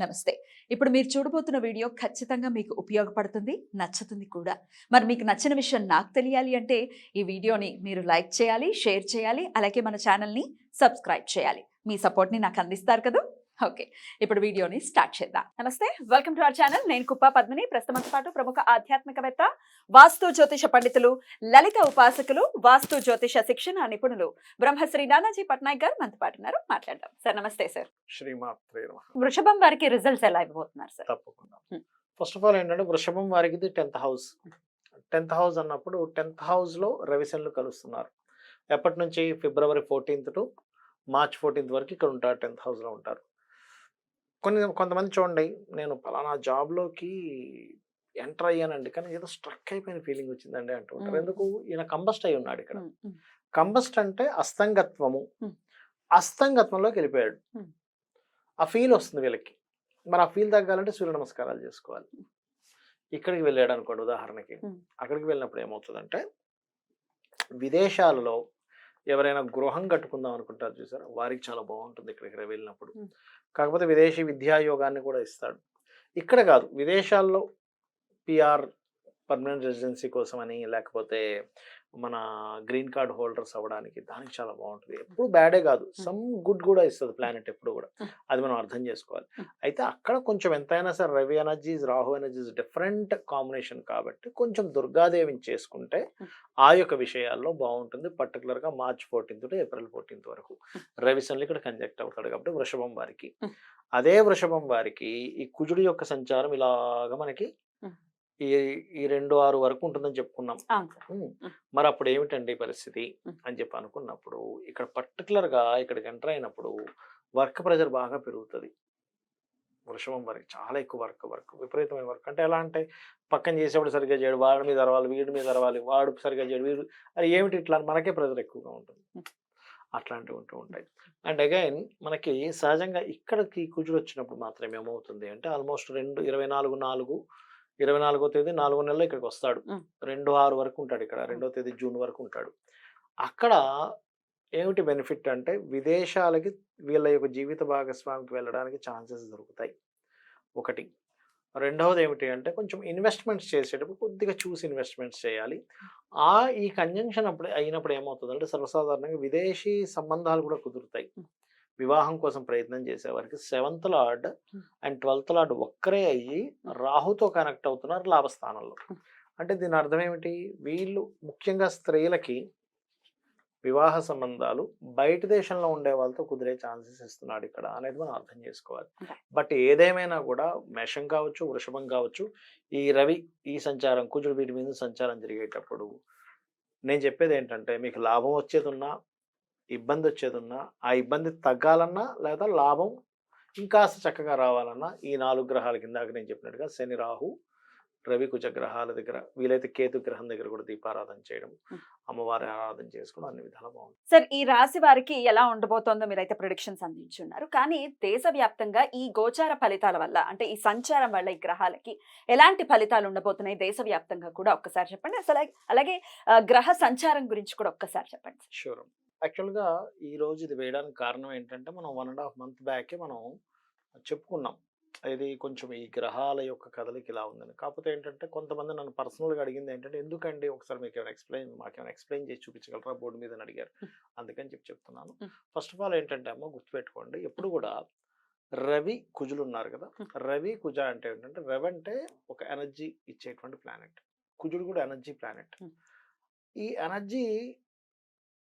నమస్తే. ఇప్పుడు మీరు చూడబోతున్న వీడియో ఖచ్చితంగా మీకు ఉపయోగపడుతుంది, నచ్చుతుంది కూడా. మరి మీకు నచ్చిన విషయం నాకు తెలియాలి అంటే ఈ వీడియోని మీరు లైక్ చేయాలి, షేర్ చేయాలి, అలాగే మన ఛానల్‌ని సబ్స్క్రైబ్ చేయాలి. మీ సపోర్ట్‌ని నాకు అందిస్తారు కదూ! ఓకే. ఇప్పుడు వీడియోని స్టార్ట్ చేద్దాం. నమస్తే. Welcome to our channel. నేను కుప్ప పద్మిని. ప్రస్తుతంతో పాటు ప్రముఖ ఆధ్యాత్మికవేత్త, వాస్తు జ్యోతిష పండితులు, లలిత ఉపాసకులు, వాస్తు జ్యోతిష శిక్షణ నిపుణులు బ్రహ్మశ్రీ నానాజీ పట్నాయక్ గారు మనతో పాటు ఉన్నారు. మాట్లాడదాం. సార్ నమస్తే సార్. శ్రీమాత్రే నమః. వృషభం వారికి రిజల్ట్స్ ఎలా ఇవ్వబోతున్నారు సార్? తప్పకుండా. ఫస్ట్ ఆఫ్ ఆల్ ఏంటంటే వృషభం వారికి ఇది 10th హౌస్. 10th హౌస్ అన్నప్పుడు 10th హౌస్ లో రవిశనులు కలుస్తున్నారు. ఎప్పటి నుంచి ఫిబ్రవరి 14th టు మార్చ్ 14th వరకు ఇక్కడ ఉంటారు. 10th హౌస్ లో ఉంటారు. కొంతమంది చూడండి, నేను పలానా జాబ్ లోకి ఎంటర్ అయ్యానండి, కానీ ఏదో స్ట్రక్ అయిపోయిన ఫీలింగ్ వచ్చిందండి అంటూ ఉంటారు. ఎందుకు? ఈయన కంబస్ట్ అయి ఉన్నాడు ఇక్కడ. కంబస్ట్ అంటే అస్తంగత్వము. అస్తంగత్వంలోకి వెళ్ళిపోయాడు. ఆ ఫీల్ వస్తుంది వీళ్ళకి. మరి ఆ ఫీల్ తగ్గాలంటే సూర్య నమస్కారాలు చేసుకోవాలి. ఇక్కడికి వెళ్ళాడు అనుకోండి ఉదాహరణకి, అక్కడికి వెళ్ళినప్పుడు ఏమవుతుందంటే, విదేశాలలో ఎవరైనా గృహం కట్టుకుందాం అనుకుంటారు చూసారా, వారికి చాలా బాగుంటుంది ఇక్కడికి వెళ్ళినప్పుడు. కాకపోతే విదేశీ విద్యా యోగాన్ని కూడా ఇస్తాడు. ఇక్కడ కాదు, విదేశాల్లో పిఆర్, పర్మనెంట్ రెసిడెన్సీ కోసం అని, లేకపోతే మన గ్రీన్ కార్డ్ హోల్డర్స్ అవ్వడానికి, దానికి చాలా బాగుంటుంది. ఎప్పుడు బ్యాడే కాదు, సమ్ గుడ్ కూడా ఇస్తుంది ప్లానెట్ ఎప్పుడు కూడా. అది మనం అర్థం చేసుకోవాలి. అయితే అక్కడ కొంచెం ఎంతైనా సరే Ravi energies, Rahu energies different combination కాబట్టి కొంచెం దుర్గాదేవిని చేసుకుంటే ఆ యొక్క విషయాల్లో బాగుంటుంది. పర్టికులర్గా March 14th to April 14th వరకు రవిశనులు ఇక్కడ కంజెక్ట్ అవుతాడు కాబట్టి వృషభం వారికి. అదే వృషభం వారికి ఈ కుజుడి యొక్క సంచారం ఇలాగా మనకి ఈ 2-6 వరకు ఉంటుందని చెప్పుకున్నాం. మరి అప్పుడు ఏమిటండి పరిస్థితి అని చెప్పి అనుకున్నప్పుడు, ఇక్కడ పర్టికులర్గా ఇక్కడికి ఎంటర్ అయినప్పుడు వర్క్ ప్రెషర్ బాగా పెరుగుతుంది. వృషభం వారికి చాలా ఎక్కువ వర్క్ విపరీతమైన వర్క్. అంటే ఎలా అంటే, పక్కన చేసేవాడు సరిగ్గా చేయడు, వాడి మీద అరవాలి, వీడి మీద అరవాలి, వాడు సరిగ్గా చేయడు, వీడు అది ఏమిటి ఇట్లా, మనకే ప్రెషర్ ఎక్కువగా ఉంటుంది. అట్లాంటివి ఉంటూ ఉంటాయి. అండ్ అగైన్ మనకి సహజంగా ఇక్కడికి కుజుడు వచ్చినప్పుడు మాత్రం ఏమవుతుంది అంటే, ఆల్మోస్ట్ 24వ తేదీ 4వ నెలలో ఇక్కడికి వస్తాడు. 2-6 వరకు ఉంటాడు ఇక్కడ. 2వ తేదీ జూన్ వరకు ఉంటాడు. అక్కడ ఏమిటి బెనిఫిట్ అంటే, విదేశాలకి వీళ్ళ యొక్క జీవిత భాగస్వామికి వెళ్ళడానికి ఛాన్సెస్ దొరుకుతాయి. ఒకటి. రెండవది ఏమిటి అంటే, కొంచెం ఇన్వెస్ట్మెంట్స్ చేసేటప్పుడు కొద్దిగా చూసి ఇన్వెస్ట్మెంట్స్ చేయాలి. ఈ కంజంక్షన్ అయినప్పుడు ఏమవుతుందంటే, సర్వసాధారణంగా విదేశీ సంబంధాలు కూడా కుదురుతాయి. వివాహం కోసం ప్రయత్నం చేసేవారికి 7th lord and 12th lord ఒక్కరే అయ్యి రాహుతో కనెక్ట్ అవుతున్నారు లాభస్థానంలో. అంటే దీని అర్థం ఏమిటి? వీళ్ళు ముఖ్యంగా స్త్రీలకి వివాహ సంబంధాలు బయట దేశంలో ఉండే వాళ్ళతో కుదిరే ఛాన్సెస్ ఇస్తున్నాడు ఇక్కడ అనేది మనం అర్థం చేసుకోవాలి. బట్ ఏదేమైనా కూడా మేషం కావచ్చు, వృషభం కావచ్చు, ఈ రవి ఈ సంచారం, కుజుడు వీటి మీద సంచారం జరిగేటప్పుడు నేను చెప్పేది ఏంటంటే, మీకు లాభం వచ్చేది ఉన్నా, ఇబ్బంది వచ్చేది ఉన్నా, ఆ ఇబ్బంది తగ్గాలన్నా లేదా లాభం ఇంకాస్త చక్కగా రావాలన్నా ఈ 4 గ్రహాల కింద నేను చెప్పినట్టుగా శని, రాహు, రవి, కుజ గ్రహాల దగ్గర, వీలైతే కేతు గ్రహం దగ్గర కూడా దీపారాధన చేయడం, అమ్మవారి ఆరాధన చేసుకోవడం అన్ని విధాలు బాగుంటుంది. సార్, ఈ రాశి వారికి ఎలా ఉండబోతోందో మీరైతే ప్రిడిక్షన్స్ అందించున్నారు. కానీ దేశవ్యాప్తంగా ఈ గోచార ఫలితాల వల్ల, అంటే ఈ సంచారం వల్ల ఈ గ్రహాలకి ఎలాంటి ఫలితాలు ఉండబోతున్నాయి దేశవ్యాప్తంగా కూడా ఒక్కసారి చెప్పండి. అసలు అలాగే గ్రహ సంచారం గురించి కూడా ఒక్కసారి చెప్పండి. షూర్. యాక్చువల్గా ఈ రోజు ఇది వేయడానికి కారణం ఏంటంటే, మనం 1.5 month బ్యాకే మనం చెప్పుకున్నాం. ఇది కొంచెం ఈ గ్రహాల యొక్క కదలిక ఇలా ఉందని. కాకపోతే ఏంటంటే, కొంతమంది నన్ను పర్సనల్గా అడిగింది ఏంటంటే, ఎందుకండి ఒకసారి మాకేమైనా ఎక్స్ప్లెయిన్ చేసి చూపించగలరా బోర్డు మీద అని అడిగారు. అందుకని చెప్తున్నాను. ఫస్ట్ ఆఫ్ ఆల్ ఏంటంటే అమ్మ, గుర్తుపెట్టుకోండి, ఎప్పుడు కూడా రవి కుజులు ఉన్నారు కదా, రవి కుజ అంటే ఏంటంటే, రవి అంటే ఒక ఎనర్జీ ఇచ్చేటువంటి ప్లానెట్, కుజుడు కూడా ఎనర్జీ ప్లానెట్. ఈ ఎనర్జీ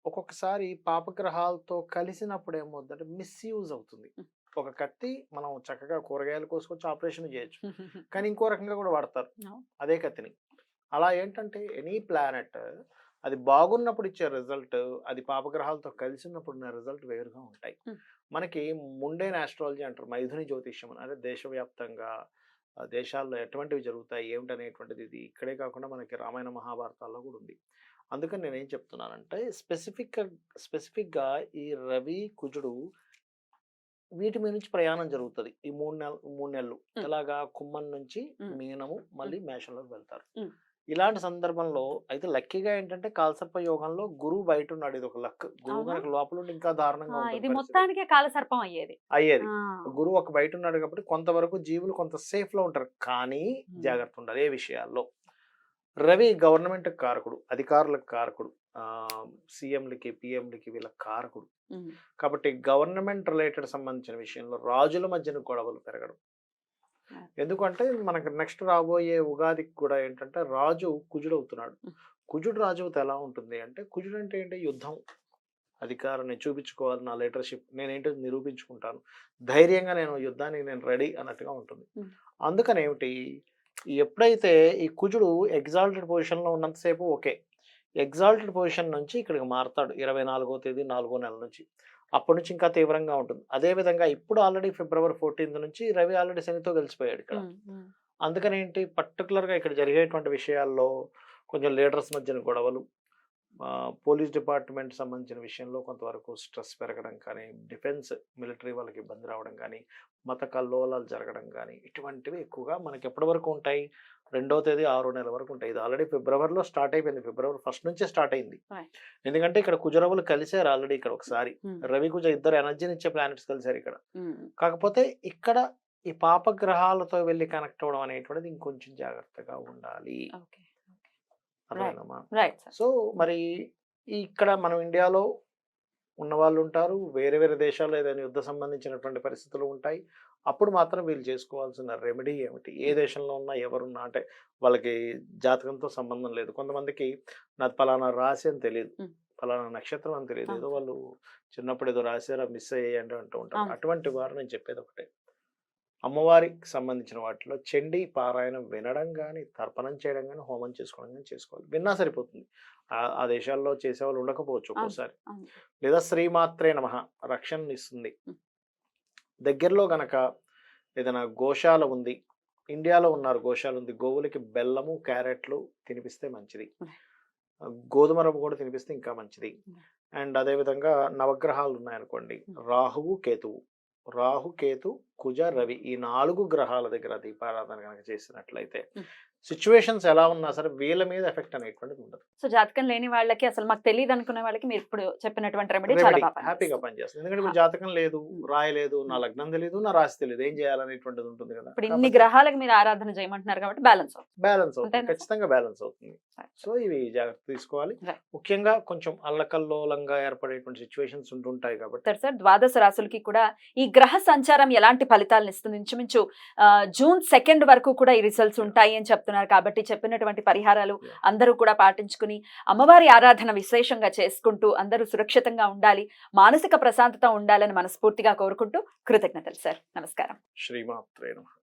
ఒక్కొక్కసారి పాపగ్రహాలతో కలిసినప్పుడు ఏమవుతుందంటే మిస్యూజ్ అవుతుంది. ఒక కత్తి మనం చక్కగా కూరగాయలు కోసుకొచ్చి ఆపరేషన్ చేయొచ్చు, కానీ ఇంకో రకంగా కూడా వాడతారు అదే కత్తిని. అలా ఏంటంటే ఎనీ ప్లానెట్ అది బాగున్నప్పుడు ఇచ్చే రిజల్ట్, అది పాపగ్రహాలతో కలిసినప్పుడు ఉన్న రిజల్ట్ వేరుగా ఉంటాయి. మనకి ముండేన్ ఆస్ట్రాలజీ అంటారు, మైథుని జ్యోతిష్యం అంటే దేశవ్యాప్తంగా దేశాల్లో ఎటువంటివి జరుగుతాయి ఏమిటనేటువంటిది ఇది ఇక్కడే కాకుండా మనకి రామాయణ మహాభారతాల్లో కూడా ఉంది. అందుకని నేనేం చెప్తున్నానంటే, స్పెసిఫిక్గా ఈ రవి కుజుడు వీటి మీద నుంచి ప్రయాణం జరుగుతుంది ఈ 3 నెలలు. ఎలాగా? కుంభం నుంచి మీనము, మళ్ళీ మేషంలోకి వెళ్తారు. ఇలాంటి సందర్భంలో అయితే లక్కీగా ఏంటంటే కాలసర్ప యోగంలో గురువు బయట ఉన్నాడు, ఇది ఒక లక్. గురువు అవునా? కనుక లోపల ఉండి ఇంకా దారుణంగా ఇది ఉంటుంది పరిస్థితి. మొత్తానికే కాలసర్పం అయ్యేది. అయ్యేది. ఆ, గురువు ఒక బయట ఉన్నాడు కాబట్టి కొంతవరకు జీవులు కొంత సేఫ్ లో ఉంటారు, కానీ జాగ్రత్త ఉండాలి ఏ విషయాల్లో. రవి గవర్నమెంట్ కారకుడు, అధికారులకు కారకుడు, సీఎంలకి పిఎంలకి వీళ్ళ కారకుడు. ఉమ్, కాబట్టి గవర్నమెంట్ రిలేటెడ్ సంబంధించిన విషయంలో రాజుల మధ్యన గొడవలు పెరగడం. ఎందుకంటే మనకు నెక్స్ట్ రాబోయే ఉగాదికి కూడా ఏంటంటే రాజు కుజుడు అవుతున్నాడు. కుజుడు రాజు అవుతే ఎలా ఉంటుంది అంటే, కుజుడు అంటే ఏంటి, యుద్ధం, అధికారాన్ని చూపించుకోవాలి, నా లీడర్షిప్ నేనేంటో నిరూపించుకుంటాను, ధైర్యంగా నేను యుద్ధానికి నేను రెడీ అన్నట్టుగా ఉంటుంది. అందుకని ఏమిటి, ఎప్పుడైతే ఈ కుజుడు ఎగ్జాల్టెడ్ పొజిషన్లో ఉన్నంతసేపు ఓకే, ఎగ్జాల్టెడ్ పొజిషన్ నుంచి ఇక్కడికి మారుతాడు 24వ తేదీ 4వ నెల నుంచి, అప్పటి నుంచి ఇంకా తీవ్రంగా ఉంటుంది. అదేవిధంగా ఇప్పుడు ఆల్రెడీ ఫిబ్రవరి 14th నుంచి రవి ఆల్రెడీ శనితో కలిసిపోయాడు ఇక్కడ. అందుకని ఏంటి, పర్టికులర్గా ఇక్కడ జరిగేటువంటి విషయాల్లో కొంచెం లీడర్స్ మధ్యన గొడవలు, పోలీస్ డిపార్ట్మెంట్ సంబంధించిన విషయంలో కొంతవరకు స్ట్రెస్ పెరగడం కానీ, డిఫెన్స్ మిలిటరీ వాళ్ళకి ఇబ్బంది రావడం కానీ, మత కల్లోలాలు జరగడం కానీ, ఇటువంటివి ఎక్కువగా మనకి ఎప్పటి వరకు ఉంటాయి, 2వ తేదీ 6వ నెల వరకు ఉంటాయి. ఇది ఆల్రెడీ ఫిబ్రవరిలో స్టార్ట్ అయిపోయింది, ఫిబ్రవరి 1st నుంచే స్టార్ట్ అయింది. ఎందుకంటే ఇక్కడ కుజరవులు కలిసారు ఆల్రెడీ ఇక్కడ ఒకసారి, రవి కుజ ఇద్దరు ఎనర్జీని ఇచ్చే ప్లానెట్స్ కలిసారు ఇక్కడ. కాకపోతే ఇక్కడ ఈ పాపగ్రహాలతో వెళ్ళి కనెక్ట్ అవ్వడం అనేటువంటిది ఇంకొంచెం జాగ్రత్తగా ఉండాలి. అర్థమైందమ్మా? సో మరి ఇక్కడ మనం ఇండియాలో ఉన్న వాళ్ళు ఉంటారు, వేరే వేరే దేశాల్లో ఏదైనా యుద్ధ సంబంధించినటువంటి పరిస్థితులు ఉంటాయి. అప్పుడు మాత్రం వీళ్ళు చేసుకోవాల్సిన రెమెడీ ఏమిటి, ఏ దేశంలో ఉన్నా ఎవరున్నా అంటే వాళ్ళకి జాతకంతో సంబంధం లేదు. కొంతమందికి నాది పలానా రాశి అని తెలియదు, పలానా నక్షత్రం అని తెలియదు, ఏదో వాళ్ళు చిన్నప్పుడు ఏదో రాశారా మిస్ అయ్యాయంటే అంటూ ఉంటారు. అటువంటి వారు నేను చెప్పేది ఒకటే, అమ్మవారికి సంబంధించిన వాటిలో చండీ పారాయణం వినడం కానీ, తర్పణం చేయడం కానీ, హోమం చేసుకోవడం కానీ చేసుకోవాలి. విన్నా సరిపోతుంది. ఆ దేశాల్లో చేసేవాళ్ళు ఉండకపోవచ్చు ఒక్కోసారి. లేదా శ్రీమాత్రే నమః రక్షణ ఇస్తుంది. దగ్గరలో గనక ఏదైనా గోశాల ఉంది, ఇండియాలో ఉన్నారు గోశాల ఉంది, గోవులకి బెల్లము క్యారెట్లు తినిపిస్తే మంచిది, గోధుమ రవ్వ కూడా తినిపిస్తే ఇంకా మంచిది. అండ్ అదేవిధంగా నవగ్రహాలు ఉన్నాయనుకోండి, రాహువు కేతువు, రాహు కేతు కుజ రవి, ఈ 4 గ్రహాల దగ్గర దీపారాధన కనుక చేసినట్లయితే సిచ్యువేషన్స్ ఎలా ఉన్నా సరే వీళ్ళ మీద ఎఫెక్ట్ అనేటువంటిది ఉండదు. సో జాతకం లేని వాళ్ళకి, అసలు మాకు తెలియదు అనుకునే వాళ్ళకి మీరు ఇప్పుడు చెప్పినటువంటి రెమెడీ చాలా బాగా హ్యాపీగా పనిచేస్తుంది. ఎందుకంటే ఇప్పుడు జాతకం లేదు, రాయలేదు, నా లగ్నం తెలియదు, నా రాశి తెలియదు, ఏం చేయాలనేటువంటిది ఉంటుంది కదా. ఇప్పుడు ఇన్ని గ్రహాలకు మీరు ఆరాధన చేయమంటున్నారు కాబట్టి బ్యాలెన్స్ అవుతుంది, ఖచ్చితంగా బ్యాలెన్స్ అవుతుంది. సో ఇవి జాగ్రత్త తీసుకోవాలి. ముఖ్యంగా కొంచెం అల్లకల్లోలంగా ఏర్పడేటువంటి సిచ్యువేషన్స్ ఉంటుంటాయి కాబట్టి. సార్, ద్వాదశ రాశులకి కూడా ఈ గ్రహ సంచారం ఎలాంటి ఫలితాలను ఇస్తుంది? ఇంచుమించు జూన్ 2 వరకు కూడా ఈ రిజల్ట్స్ ఉంటాయి అని చెప్తున్నారు. కాబట్టి చెప్పినటువంటి పరిహారాలు అందరూ కూడా పాటించుకుని అమ్మవారి ఆరాధన విశేషంగా చేసుకుంటూ అందరూ సురక్షితంగా ఉండాలి, మానసిక ప్రశాంతత ఉండాలని మనస్ఫూర్తిగా కోరుకుంటూ కృతజ్ఞతలు సార్. నమస్కారం. శ్రీమాత్రే నమః.